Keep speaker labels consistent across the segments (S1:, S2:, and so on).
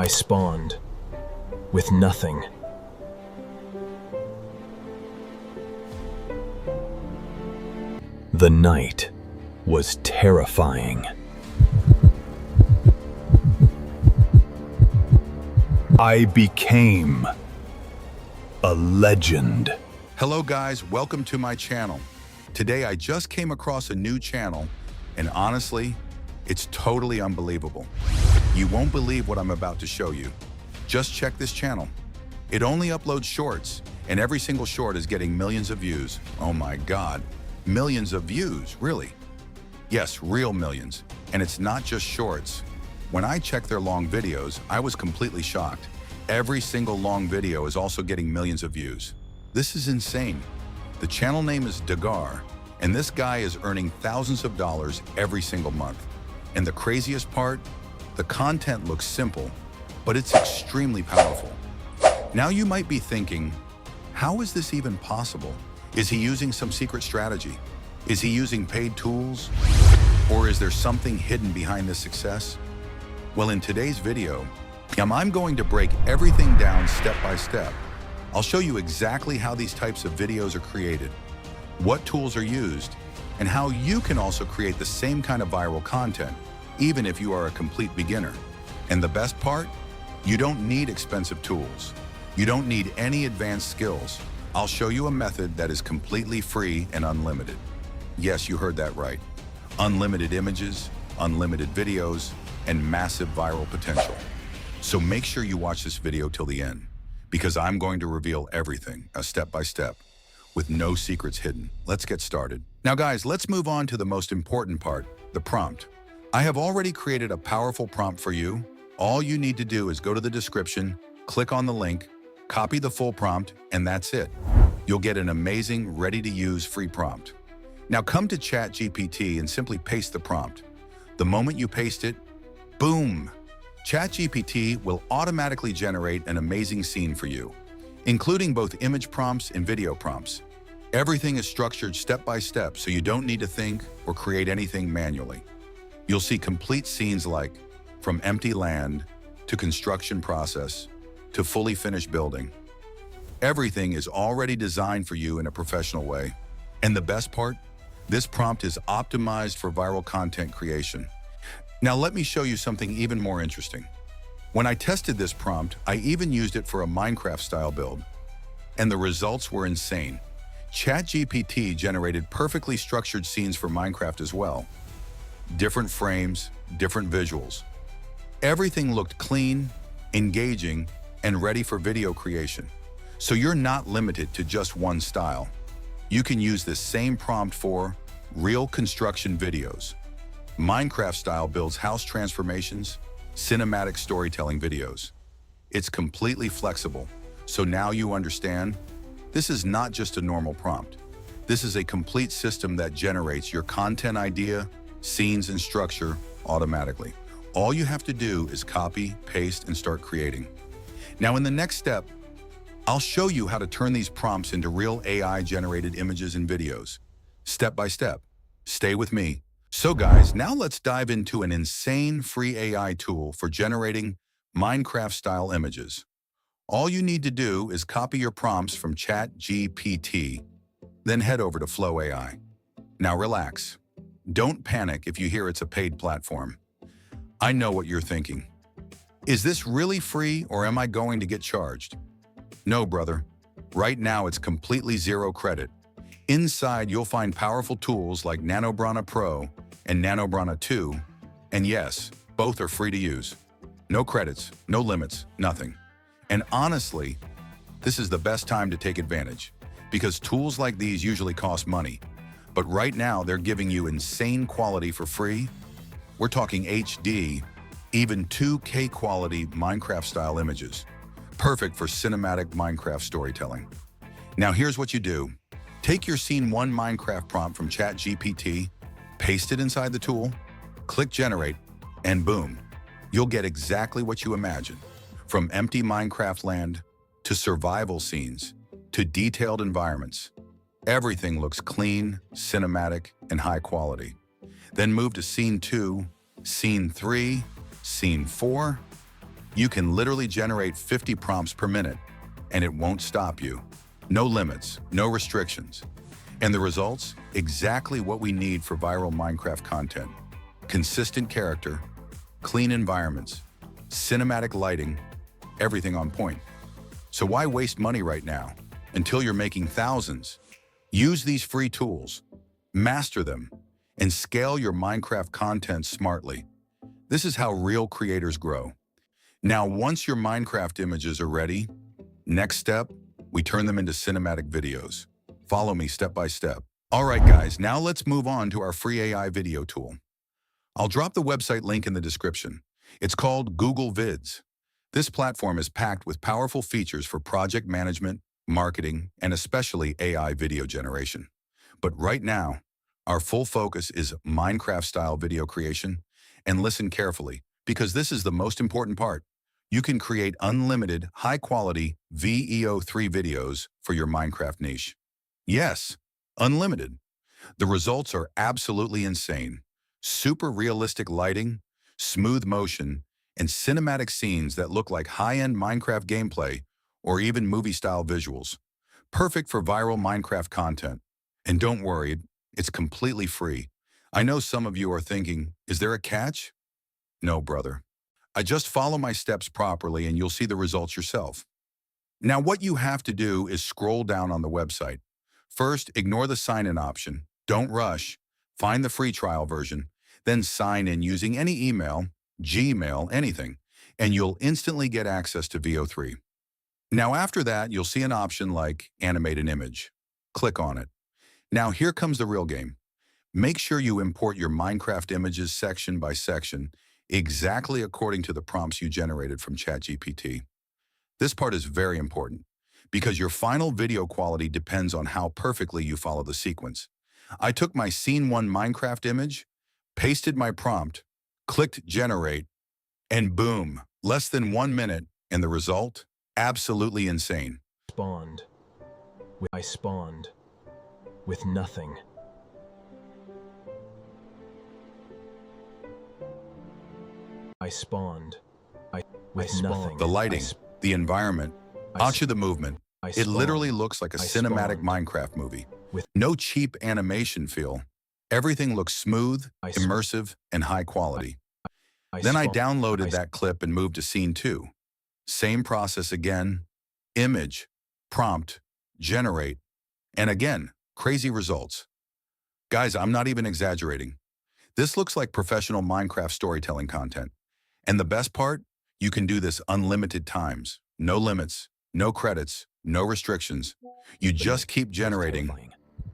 S1: I spawned with nothing. The night was terrifying. I became a legend.
S2: Hello guys, welcome to my channel. Today I just came across a new channel and honestly, it's totally unbelievable. You won't believe what I'm about to show you. Just check this channel. It only uploads shorts and every single short is getting millions of views. Oh my God, millions of views, really? Yes, real millions. And it's not just shorts. When I checked their long videos, I was completely shocked. Every single long video is also getting millions of views. This is insane. The channel name is Dagar, and this guy is earning thousands of dollars every single month. And the craziest part, the content looks simple, but it's extremely powerful. Now you might be thinking, how is this even possible? Is he using some secret strategy? Is he using paid tools? Or is there something hidden behind this success? Well, in today's video, I'm going to break everything down step by step. I'll show you exactly how these types of videos are created, what tools are used, and how you can also create the same kind of viral content, even if you are a complete beginner. And the best part, you don't need expensive tools. You don't need any advanced skills. I'll show you a method that is completely free and unlimited. Yes, you heard that right. Unlimited images, unlimited videos, and massive viral potential. So make sure you watch this video till the end, because I'm going to reveal everything, step by step, with no secrets hidden. Let's get started. Now guys, let's move on to the most important part, the prompt. I have already created a powerful prompt for you. All you need to do is go to the description, click on the link, copy the full prompt, and that's it. You'll get an amazing, ready-to-use free prompt. Now come to ChatGPT and simply paste the prompt. The moment you paste it, boom! ChatGPT will automatically generate an amazing scene for you, including both image prompts and video prompts. Everything is structured step by step, so you don't need to think or create anything manually. You'll see complete scenes like from empty land to construction process to fully finished building. Everything is already designed for you in a professional way. And the best part? This prompt is optimized for viral content creation. Now let me show you something even more interesting. When I tested this prompt, I even used it for a Minecraft style build. And the results were insane. ChatGPT generated perfectly structured scenes for Minecraft as well. Different frames, different visuals. Everything looked clean, engaging, and ready for video creation. So you're not limited to just one style. You can use this same prompt for real construction videos, Minecraft-style builds, house transformations, cinematic storytelling videos. It's completely flexible, so now you understand, this is not just a normal prompt. This is a complete system that generates your content idea, scenes, and structure automatically. All you have to do is copy, paste, and start creating. Now in the next step, I'll show you how to turn these prompts into real AI-generated images and videos, step by step. Stay with me. So guys, now let's dive into an insane free AI tool for generating Minecraft-style images. All you need to do is copy your prompts from ChatGPT, then head over to Flow AI. Now relax. Don't panic if you hear it's a paid platform. I know what you're thinking. Is this really free or am I going to get charged? No, brother. Right now it's completely zero credit. Inside, you'll find powerful tools like Nanobrana Pro and Nanobrana 2, and yes, both are free to use. No credits, no limits, nothing. And honestly, this is the best time to take advantage, because tools like these usually cost money. But right now, they're giving you insane quality for free. We're talking HD, even 2K quality Minecraft-style images, perfect for cinematic Minecraft storytelling. Now here's what you do. Take your Scene 1 Minecraft prompt from ChatGPT, paste it inside the tool, click Generate, and boom, you'll get exactly what you imagine. From empty Minecraft land, to survival scenes, to detailed environments. Everything looks clean, cinematic, and high quality. Then move to Scene 2, Scene 3, Scene 4, You can literally generate 50 prompts per minute, and it won't stop you. No limits, no restrictions. And the results? Exactly what we need for viral Minecraft content. Consistent character, clean environments, cinematic lighting, everything on point. So why waste money right now until you're making thousands? Use these free tools, master them, and scale your Minecraft content smartly. This is how real creators grow. Now, once your Minecraft images are ready, next step, we turn them into cinematic videos. Follow me step by step. All right, guys, now let's move on to our free AI video tool. I'll drop the website link in the description. It's called Google Vids. This platform is packed with powerful features for project management, marketing, and especially AI video generation. But right now, our full focus is Minecraft-style video creation. And listen carefully, because this is the most important part. You can create unlimited, high-quality VEO3 videos for your Minecraft niche. Yes, unlimited. The results are absolutely insane. Super realistic lighting, smooth motion, and cinematic scenes that look like high-end Minecraft gameplay or even movie-style visuals. Perfect for viral Minecraft content. And don't worry, it's completely free. I know some of you are thinking, is there a catch? No, brother. I just follow my steps properly and you'll see the results yourself. Now, what you have to do is scroll down on the website. First, ignore the sign-in option. Don't rush. Find the free trial version. Then sign in using any email, Gmail, anything, and you'll instantly get access to VO3. Now, after that, you'll see an option like Animate an Image. Click on it. Now, here comes the real game. Make sure you import your Minecraft images section by section, exactly according to the prompts you generated from ChatGPT. This part is very important, because your final video quality depends on how perfectly you follow the sequence. I took my Scene 1 Minecraft image, pasted my prompt, clicked Generate, and boom, less than 1 minute, and the result? Absolutely insane.
S1: I spawned with nothing. I spawned with nothing.
S2: The lighting, the environment, onto the movement. It literally looks like a cinematic Minecraft movie. With no cheap animation feel. Everything looks smooth, immersive, and high quality. Then I downloaded that clip and moved to Scene 2. Same process again. Image, prompt, generate, and again, crazy results. Guys, I'm not even exaggerating. This looks like professional Minecraft storytelling content. And the best part? You can do this unlimited times. No limits, no credits, no restrictions. You just keep generating.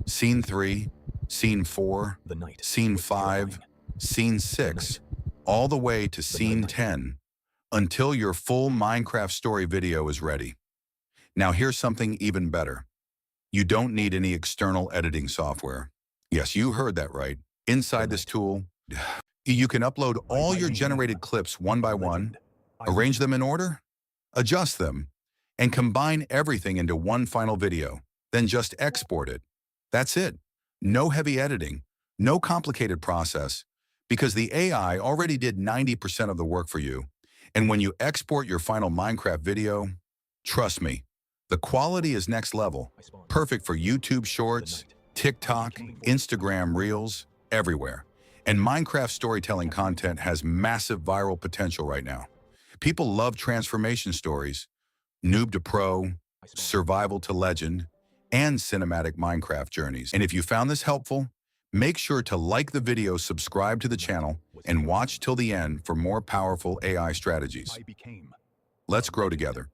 S2: Scene 3, Scene 4, Scene 5, Scene 6, all the way to Scene 10, until your full Minecraft story video is ready. Now here's something even better. You don't need any external editing software. Yes, you heard that right. Inside this tool, you can upload all your generated clips one by one, arrange them in order, adjust them, and combine everything into one final video. Then just export it. That's it. No heavy editing, no complicated process, because the AI already did 90% of the work for you. And when you export your final Minecraft video, trust me, the quality is next level. Perfect for YouTube Shorts, TikTok, Instagram Reels, everywhere. And Minecraft storytelling content has massive viral potential right now. People love transformation stories, noob to pro, survival to legend, and cinematic Minecraft journeys. And if you found this helpful, make sure to like the video, subscribe to the channel, and watch till the end for more powerful AI strategies. Let's grow together.